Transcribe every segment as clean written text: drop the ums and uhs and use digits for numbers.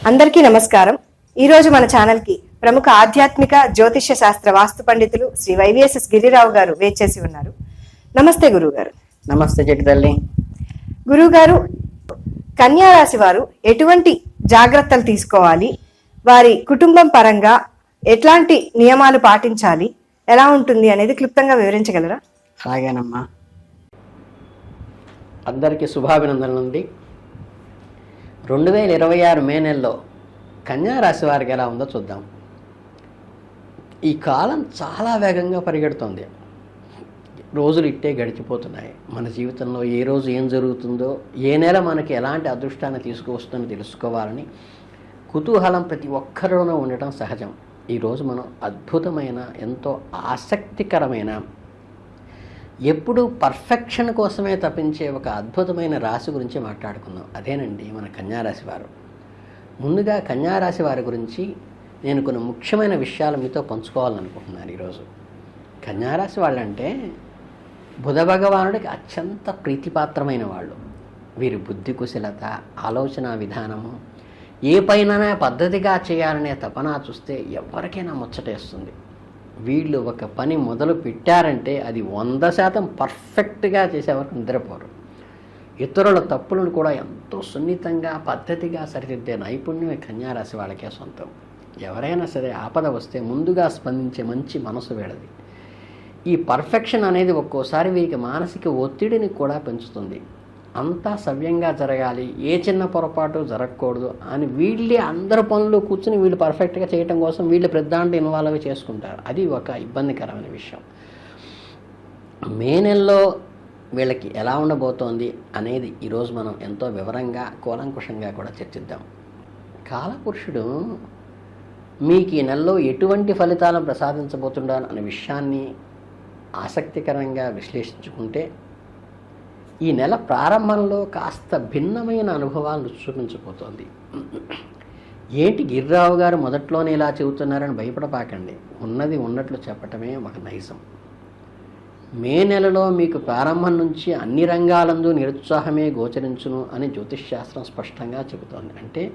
అందరికీ నమస్కారం. ఈరోజు మన ఛానల్కి ప్రముఖ ఆధ్యాత్మిక జ్యోతిష్య శాస్త్ర వాస్తు పండితులు శ్రీ వైవిఎస్ఎస్ గిరిరావు గారు వేచేసి ఉన్నారు. నమస్తే గురువుగారు. నమస్తే చెట్టు తల్లి. గురువుగారు, కన్యా రాశి వారు ఎటువంటి జాగ్రత్తలు తీసుకోవాలి, వారి కుటుంబం పరంగా ఎట్లాంటి నియమాలు పాటించాలి, ఎలా ఉంటుంది అనేది క్లుప్తంగా వివరించగలరా? అలాగేనమ్మా. అందరికీ శుభాభినందనలు. 2026 మే నెలలో కన్యా రాశి వారికి ఎలా ఉందో చూద్దాం. ఈ కాలం చాలా వేగంగా పరిగెడుతోంది. రోజులు ఇట్టే గడిచిపోతున్నాయి. మన జీవితంలో ఏ రోజు ఏం జరుగుతుందో, ఏ నెల మనకి ఎలాంటి అదృష్టాన్ని తీసుకువస్తుందో తెలుసుకోవాలని కుతూహలం ప్రతి ఒక్కరిలోనూ ఉండటం సహజం. ఈరోజు మనం అద్భుతమైన, ఎంతో ఆసక్తికరమైన, ఎప్పుడూ పర్ఫెక్షన్ కోసమే తప్పించే ఒక అద్భుతమైన రాశి గురించి మాట్లాడుకుందాం. అదేనండి మన కన్యారాశి వారు. ముందుగా కన్యారాశి వారి గురించి నేను కొన్ని ముఖ్యమైన విషయాలు మీతో పంచుకోవాలనుకుంటున్నాను ఈరోజు. కన్యారాశి వాళ్ళంటే బుధ భగవానుడికి అత్యంత ప్రీతిపాత్రమైన వాళ్ళు. వీరి బుద్ధి కుశలత, ఆలోచన విధానము, ఏ పైన పద్ధతిగా చేయాలనే తపన చూస్తే ఎవరికైనా ముచ్చటేస్తుంది. వీళ్ళు ఒక పని మొదలు పెట్టారంటే అది 100% పర్ఫెక్ట్గా చేసేవరకు నిద్రపోరు. ఇతరుల తప్పులను కూడా ఎంతో సున్నితంగా, పద్ధతిగా సరిదిద్దే నైపుణ్యం కన్యారాశి వాళ్ళకే సొంతం. ఎవరైనా సరే ఆపద వస్తే ముందుగా స్పందించే మంచి మనసు వీళ్ళది. ఈ పర్ఫెక్షన్ అనేది ఒక్కోసారి వీరికి మానసిక ఒత్తిడిని కూడా పెంచుతుంది. అంతా సవ్యంగా జరగాలి, ఏ చిన్న పొరపాటు జరగకూడదు అని వీళ్ళే అందరి పనులు కూర్చుని వీళ్ళు పర్ఫెక్ట్గా చేయటం కోసం వీళ్ళు పెద్దాంటి ఇన్వాల్వ్ చేసుకుంటారు. అది ఒక ఇబ్బందికరమైన విషయం. మే నెలలో వీళ్ళకి ఎలా ఉండబోతోంది అనేది ఈరోజు మనం ఎంతో వివరంగా, కూలంకుషంగా కూడా చర్చిద్దాం. కాలపురుషుడు మీకు ఈ నెలలో ఎటువంటి ఫలితాలను ప్రసాదించబోతున్నాడు అనే విషయాన్ని ఆసక్తికరంగా విశ్లేషించుకుంటే ఈ నెల ప్రారంభంలో కాస్త భిన్నమైన అనుభవాలను చూపించబోతోంది. ఏంటి గిరిరావు గారు మొదట్లోనే ఇలా చెబుతున్నారని భయపడపాకండి. ఉన్నది ఉన్నట్లు చెప్పటమే ఒక నైజం. మే నెలలో మీకు ప్రారంభం నుంచి అన్ని రంగాలందు నిరుత్సాహమే గోచరించును అని జ్యోతిష్ శాస్త్రం స్పష్టంగా చెబుతోంది. అంటే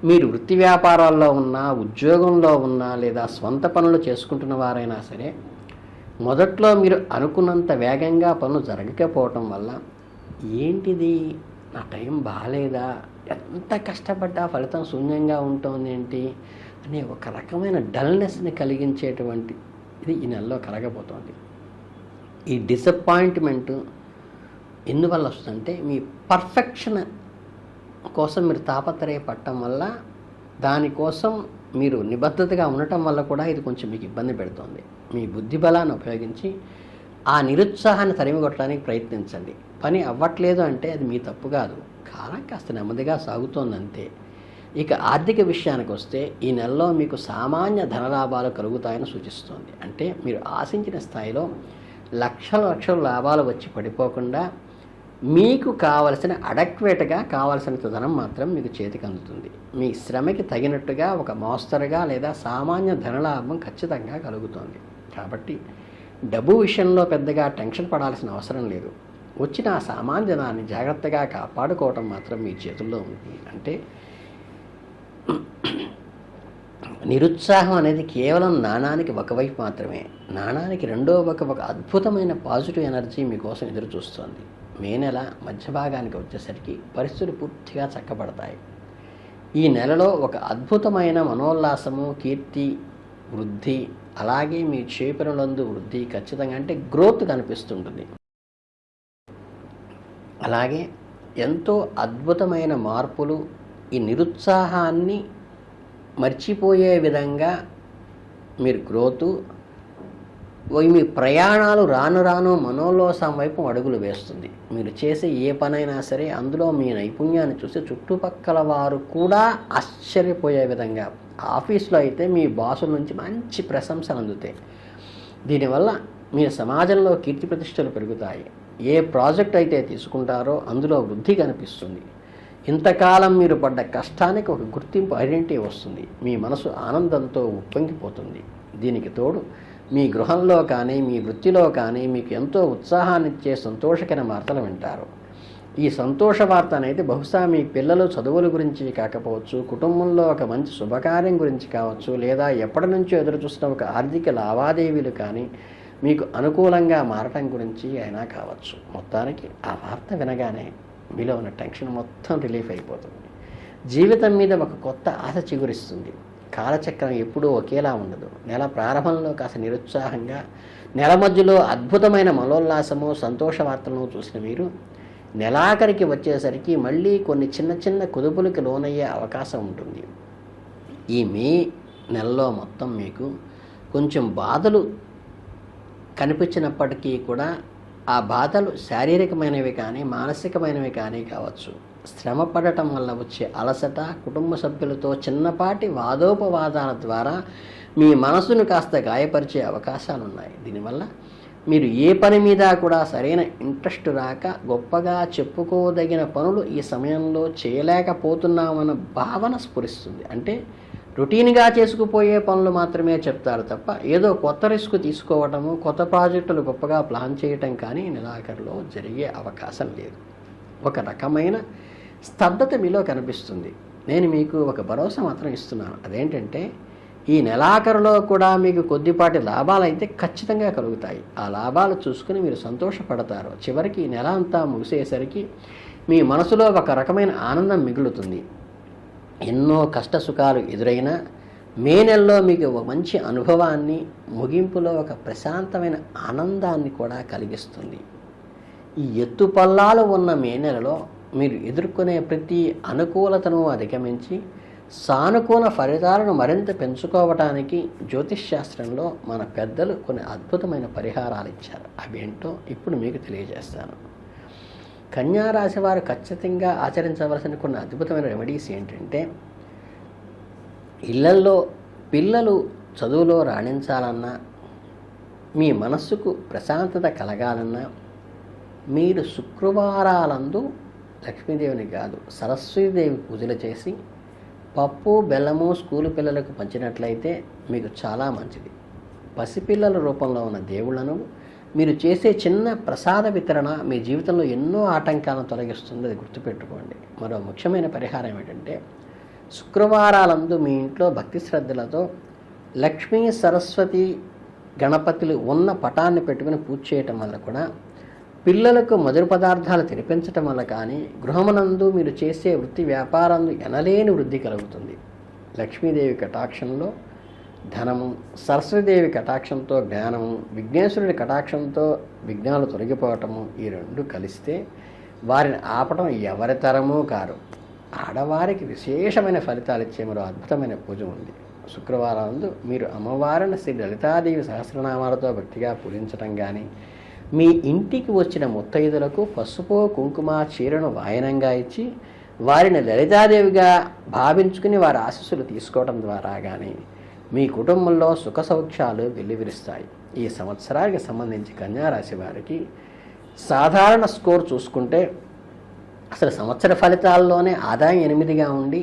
మీరు వృత్తి వ్యాపారాల్లో ఉన్నా, ఉద్యోగంలో ఉన్నా, లేదా స్వంత పనులు చేసుకుంటున్న వారైనా సరే, మొదట్లో మీరు అనుకున్నంత వేగంగా పనులు జరగకపోవటం వల్ల ఏంటిది, నా టైం బాగాలేదా, ఎంత కష్టపడ్డా ఫలితం శూన్యంగా ఉంటుంది ఏంటి అనే ఒక రకమైన డల్నెస్ని కలిగించేటువంటి ఇది ఈ నెలలో కలగబోతోంది. ఈ డిసప్పాయింట్మెంట్ ఎందువల్ల వస్తుందంటే మీ పర్ఫెక్షన్ కోసం మీరు తాపత్రయపడటం వల్ల, దానికోసం మీరు నిబద్ధతగా ఉండటం వల్ల కూడా ఇది కొంచెం మీకు ఇబ్బంది పెడుతుంది. మీ బుద్ధి బలాన్ని ఉపయోగించి ఆ నిరుత్సాహాన్ని తరిమికొట్టడానికి ప్రయత్నించండి. పని అవ్వట్లేదు అంటే అది మీ తప్పు కాదు, కాలం కాస్త నెమ్మదిగా సాగుతోందంతే. ఇక ఆర్థిక విషయానికి వస్తే ఈ నెలలో మీకు సామాన్య ధనలాభాలు కలుగుతాయని సూచిస్తోంది. అంటే మీరు ఆశించిన స్థాయిలో లక్షల లాభాలు వచ్చి పడిపోకుండా మీకు కావలసిన అడక్వేట్గా కావలసినంత ధనం మాత్రం మీకు చేతికి అందుతుంది. మీ శ్రమకి తగినట్టుగా ఒక మోస్తరుగా లేదా సామాన్య ధనలాభం ఖచ్చితంగా కలుగుతుంది. కాబట్టి డబ్బు విషయంలో పెద్దగా టెన్షన్ పడాల్సిన అవసరం లేదు. వచ్చిన ఆ సామాన్య ధనాన్ని జాగ్రత్తగా కాపాడుకోవటం మాత్రం మీ చేతుల్లో ఉంది. అంటే నిరుత్సాహం అనేది కేవలం నాణానికి ఒకవైపు మాత్రమే. నాణానికి రెండో ఒక అద్భుతమైన పాజిటివ్ ఎనర్జీ మీకోసం ఎదురు చూస్తుంది. మే నెల మధ్య భాగానికి వచ్చేసరికి పరిస్థితులు పూర్తిగా చక్కబడతాయి. ఈ నెలలో ఒక అద్భుతమైన మనోల్లాసము, కీర్తి, వృద్ధి, అలాగే మీ చేపనులందు వృద్ధి ఖచ్చితంగా, అంటే గ్రోత్ కనిపిస్తుంటుంది. అలాగే ఎంతో అద్భుతమైన మార్పులు ఈ నిరుత్సాహాన్ని మర్చిపోయే విధంగా మీరు గ్రోతు, మీ ప్రయాణాలు రాను రాను మనోల్లాసం వైపు అడుగులు వేస్తుంది. మీరు చేసే ఏ పనైనా సరే అందులో మీ నైపుణ్యాన్ని చూసి చుట్టుపక్కల వారు కూడా ఆశ్చర్యపోయే విధంగా, ఆఫీస్లో అయితే మీ బాసుల నుంచి మంచి ప్రశంసలు అందుతాయి. దీనివల్ల మీ సమాజంలో కీర్తి ప్రతిష్టలు పెరుగుతాయి. ఏ ప్రాజెక్ట్ అయితే తీసుకుంటారో అందులో వృద్ధి కనిపిస్తుంది. ఇంతకాలం మీరు పడ్డ కష్టానికి ఒక గుర్తింపు, ఐడెంటిటీ వస్తుంది. మీ మనసు ఆనందంతో ఉప్పొంగిపోతుంది. దీనికి తోడు మీ గృహంలో కానీ, మీ వృత్తిలో కానీ మీకు ఎంతో ఉత్సాహాన్నిచ్చే సంతోషకర వార్తలు వింటారు. ఈ సంతోష వార్త అనేది బహుశా మీ పిల్లలు చదువుల గురించి కాకపోవచ్చు, కుటుంబంలో ఒక మంచి శుభకార్యం గురించి కావచ్చు, లేదా ఎప్పటి నుంచో ఎదురు చూస్తున్న ఒక ఆర్థిక లావాదేవీలు కానీ మీకు అనుకూలంగా మారటం గురించి అయినా కావచ్చు. మొత్తానికి ఆ వార్త వినగానే మీలో ఉన్న టెన్షన్ మొత్తం రిలీఫ్ అయిపోతుంది. జీవితం మీద ఒక కొత్త ఆశ చిగురిస్తుంది. కాలచక్రం ఎప్పుడూ ఒకేలా ఉండదు. నెల ప్రారంభంలో కాస్త నిరుత్సాహంగా, నెల మధ్యలో అద్భుతమైన మనోల్లాసము, సంతోష వార్తలను చూసిన మీరు నెలాఖరికి వచ్చేసరికి మళ్ళీ కొన్ని చిన్న చిన్న కుదుపులకు లోనయ్యే అవకాశం ఉంటుంది. ఈ మే నెలలో మొత్తం మీకు కొంచెం బాధలు కనిపించినప్పటికీ కూడా ఆ బాధలు శారీరకమైనవి కానీ మానసికమైనవి కానీ కావచ్చు. శ్రమ పడటం వల్ల వచ్చే అలసట, కుటుంబ సభ్యులతో చిన్నపాటి వాదోపవాదాల ద్వారా మీ మనసును కాస్త గాయపరిచే అవకాశాలు ఉన్నాయి. దీనివల్ల మీరు ఏ పని మీద కూడా సరైన ఇంట్రెస్ట్ రాక గొప్పగా చెప్పుకోదగిన పనులు ఈ సమయంలో చేయలేకపోతున్నామన్న భావన స్ఫురిస్తుంది. అంటే రొటీన్గా చేసుకుపోయే పనులు మాత్రమే చెప్తారు తప్ప ఏదో కొత్త రిస్క్ తీసుకోవటము, కొత్త ప్రాజెక్టులు గొప్పగా ప్లాన్ చేయటం కానీ నెలాఖరులో జరిగే అవకాశం లేదు. ఒక రకమైన స్తబ్దత మీలో కనిపిస్తుంది. నేను మీకు ఒక భరోసా మాత్రం ఇస్తున్నాను. అదేంటంటే ఈ నెలాఖరులో కూడా మీకు కొద్దిపాటి లాభాలు అయితే ఖచ్చితంగా కలుగుతాయి. ఆ లాభాలు చూసుకుని మీరు సంతోషపడతారు. చివరికి ఈ నెల అంతా ముగిసేసరికి మీ మనసులో ఒక రకమైన ఆనందం మిగులుతుంది. ఎన్నో కష్ట సుఖాలు ఎదురైనా మే నెలలో మీకు ఒక మంచి అనుభవాన్ని, ముగింపులో ఒక ప్రశాంతమైన ఆనందాన్ని కూడా కలిగిస్తుంది. ఈ ఎత్తుపల్లాలు ఉన్న మే నెలలో మీరు ఎదుర్కొనే ప్రతి అనుకూలతను అధిగమించి సానుకూల ఫలితాలను మరింత పెంచుకోవటానికి జ్యోతిష్ శాస్త్రంలో మన పెద్దలు కొన్ని అద్భుతమైన పరిహారాలు ఇచ్చారు. అవేంటో ఇప్పుడు మీకు తెలియజేస్తాను. కన్యా రాశి వారు ఖచ్చితంగా ఆచరించవలసిన కొన్ని అద్భుతమైన రెమెడీస్ ఏంటంటే, ఇళ్లల్లో పిల్లలు చదువులో రాణించాలన్నా, మీ మనస్సుకు ప్రశాంతత కలగాలన్నా మీరు శుక్రవారాలందు లక్ష్మీదేవిని కాదు సరస్వతీదేవి పూజలు చేసి పప్పు బెల్లము స్కూలు పిల్లలకు పంచినట్లయితే మీకు చాలా మంచిది. పసిపిల్లల రూపంలో ఉన్న దేవుళ్లను మీరు చేసే చిన్న ప్రసాద వితరణ మీ జీవితంలో ఎన్నో ఆటంకాలను తొలగిస్తుంది. అది గుర్తుపెట్టుకోండి. మరో ముఖ్యమైన పరిహారం ఏంటంటే, శుక్రవారాలందు మీ ఇంట్లో భక్తి శ్రద్ధలతో లక్ష్మీ సరస్వతి గణపతులు ఉన్న పటాన్ని పెట్టుకుని పూజ చేయటం వల్ల కూడా, పిల్లలకు మధుర పదార్థాలు తినిపించటం వల్ల కానీ, గృహమునందు మీరు చేసే వృత్తి వ్యాపారంలో ఎనలేని వృద్ధి కలుగుతుంది. లక్ష్మీదేవి కటాక్షంలో ధనము, సరస్వతీదేవి కటాక్షంతో జ్ఞానము, విఘ్నేశ్వరుడి కటాక్షంతో విఘ్నాలు తొలగిపోవటము, ఈ రెండు కలిస్తే వారిని ఆపటం ఎవరి తరమూ కారు. ఆడవారికి విశేషమైన ఫలితాలు ఇచ్చే మరో అద్భుతమైన పూజ ఉంది. శుక్రవారం మీరు అమ్మవారిని శ్రీ లలితాదేవి సహస్రనామాలతో భక్తిగా పూజించటం కానీ, మీ ఇంటికి వచ్చిన ముత్తైదులకు పసుపు కుంకుమ చీరను వాయనంగా ఇచ్చి వారిని లలితాదేవిగా భావించుకుని వారి ఆశీస్సులు తీసుకోవడం ద్వారా కానీ మీ కుటుంబంలో సుఖ సౌఖ్యాలు వెల్లివిరుస్తాయి. ఈ సంవత్సరానికి సంబంధించి కన్యారాశి వారికి సాధారణ స్కోర్ చూసుకుంటే అసలు సంవత్సర ఫలితాల్లోనే ఆదాయం 8గా ఉండి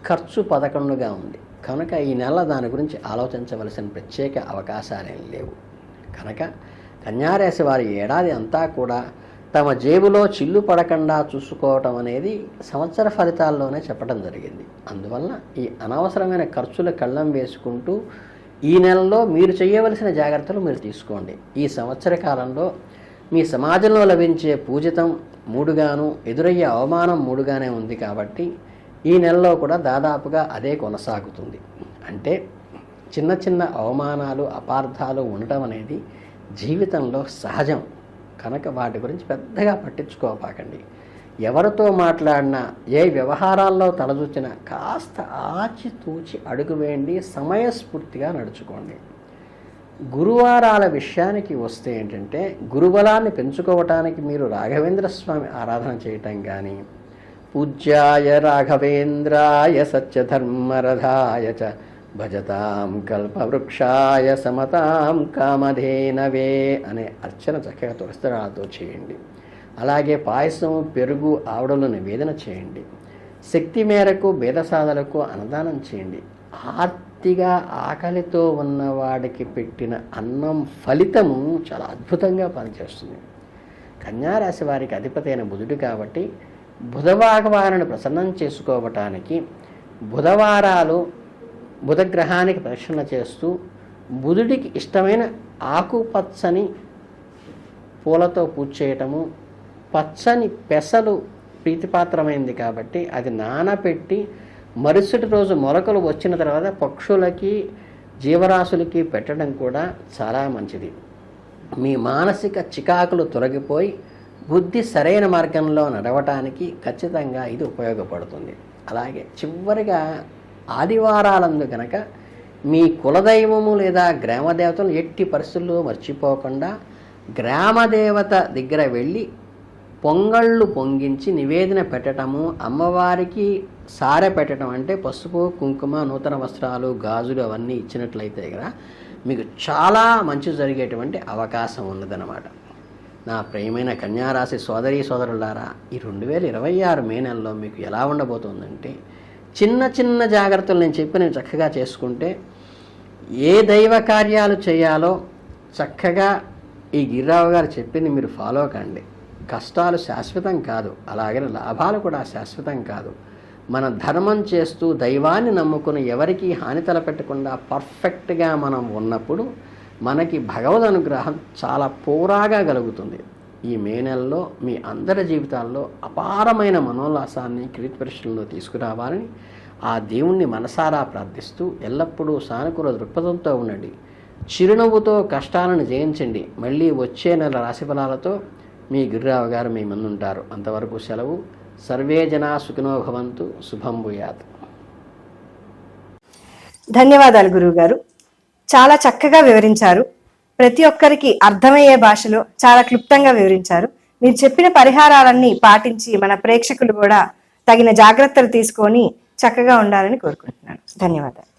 ఖర్చు 11గా ఉంది. కనుక ఈ నెల దాని గురించి ఆలోచించవలసిన ప్రత్యేక అవకాశాలేం లేవు. కనుక కన్యారాశి వారి ఏడాది అంతా కూడా తమ జేబులో చిల్లు పడకుండా చూసుకోవటం అనేది సంవత్సర ఫలితాల్లోనే చెప్పడం జరిగింది. అందువల్ల ఈ అనవసరమైన ఖర్చుల కళ్ళం వేసుకుంటూ ఈ నెలలో మీరు చేయవలసిన జాగ్రత్తలు మీరు తీసుకోండి. ఈ సంవత్సర కాలంలో మీ సమాజంలో లభించే పూజితం 3గాను, ఎదురయ్యే అవమానం 3గానే ఉంది. కాబట్టి ఈ నెలలో కూడా దాదాపుగా అదే కొనసాగుతుంది. అంటే చిన్న చిన్న అవమానాలు, అపార్థాలు ఉండటం అనేది జీవితంలో సహజం. కనుక వాటి గురించి పెద్దగా పట్టించుకోపాకండి. ఎవరితో మాట్లాడినా, ఏ వ్యవహారాల్లో తలదూచినా కాస్త ఆచితూచి అడుగు వేయండి. సమయస్ఫూర్తిగా నడుచుకోండి. గురువారాల విషయానికి వస్తే ఏంటంటే, గురుబలాన్ని పెంచుకోవటానికి మీరు రాఘవేంద్ర స్వామి ఆరాధన చేయటం కానీ, పూజ్యాయ రాఘవేంద్రాయ సత్యధర్మరథాయ చ భజతాం కల్పవృక్షాయ సమతాం కామధేనవే అనే అర్చన చక్కగా తులసిదళాలతో చేయండి. అలాగే పాయసం, పెరుగు, ఆవుడలు నివేదన చేయండి. శక్తి మేరకు భేదసాధలకు అన్నదానం చేయండి. ఆర్తిగా ఆకలితో ఉన్నవాడికి పెట్టిన అన్నం ఫలితము చాలా అద్భుతంగా పనిచేస్తుంది. కన్యా రాశి వారికి అధిపతి అయిన బుధుడు కాబట్టి బుధ భగవానుని ప్రసన్నం చేసుకోవటానికి బుధవారాలు బుధగ్రహానికి ప్రదక్షిణ చేస్తూ బుధుడికి ఇష్టమైన ఆకుపచ్చని పూలతో పూజ చేయటము, పచ్చని పెసలు ప్రీతిపాత్రమైంది కాబట్టి అది నానబెట్టి మరుసటి రోజు మొలకలు వచ్చిన తర్వాత పక్షులకి జీవరాశులకి పెట్టడం కూడా చాలా మంచిది. మీ మానసిక చికాకులు తొలగిపోయి బుద్ధి సరైన మార్గంలో నడవటానికి ఖచ్చితంగా ఇది ఉపయోగపడుతుంది. అలాగే చివరిగా ఆదివారాలందు కనుక మీ కులదైవము లేదా గ్రామదేవతలు ఎట్టి పరిస్థితుల్లో మర్చిపోకుండా గ్రామదేవత దగ్గర వెళ్ళి పొంగళ్ళు పొంగించి నివేదన పెట్టడము, అమ్మవారికి సారె పెట్టడం అంటే పసుపు కుంకుమ నూతన వస్త్రాలు గాజులు అవన్నీ ఇచ్చినట్లయితే కదా మీకు చాలా మంచి జరిగేటువంటి అవకాశం ఉన్నదన్నమాట. నా ప్రియమైన కన్యారాశి సోదరీ సోదరులారా, ఈ 2026 మే నెలలో మీకు ఎలా ఉండబోతుందంటే చిన్న చిన్న జాగ్రత్తలు నేను చెప్పి చక్కగా చేసుకుంటే ఏ దైవ కార్యాలు చేయాలో చక్కగా ఈ గిరిరావు గారు చెప్పింది మీరు ఫాలో కండి. కష్టాలు శాశ్వతం కాదు, అలాగే లాభాలు కూడా శాశ్వతం కాదు. మన ధర్మం చేస్తూ దైవాన్ని నమ్ముకుని ఎవరికి హాని తలపెట్టకుండా పర్ఫెక్ట్గా మనం ఉన్నప్పుడు మనకి భగవద్ అనుగ్రహం చాలా పూరాగా కలుగుతుంది. ఈ మే నెలలో మీ అందరి జీవితాల్లో అపారమైన మనోల్లాసాన్ని కీర్తిపరిశ్రమలో తీసుకురావాలని ఆ దేవుణ్ణి మనసారా ప్రార్థిస్తూ ఎల్లప్పుడూ సానుకూల దృక్పథంతో ఉండండి. చిరునవ్వుతో కష్టాలను జయించండి. మళ్ళీ వచ్చే నెల రాశిఫలాలతో మీ గిరిరావు గారు మీ ముందుంటారు. అంతవరకు సెలవు. సర్వే జనా సుఖినో భవంతు. శుభం భూయాత్. ధన్యవాదాలు గురువు గారు, చాలా చక్కగా వివరించారు. ప్రతి ఒక్కరికి అర్థమయ్యే భాషలో చాలా క్లుప్తంగా వివరించారు. మీరు చెప్పిన పరిహారాలన్నీ పాటించి మన ప్రేక్షకులు కూడా తగిన జాగ్రత్తలు తీసుకొని చక్కగా ఉండాలని కోరుకుంటున్నాను. ధన్యవాదాలు.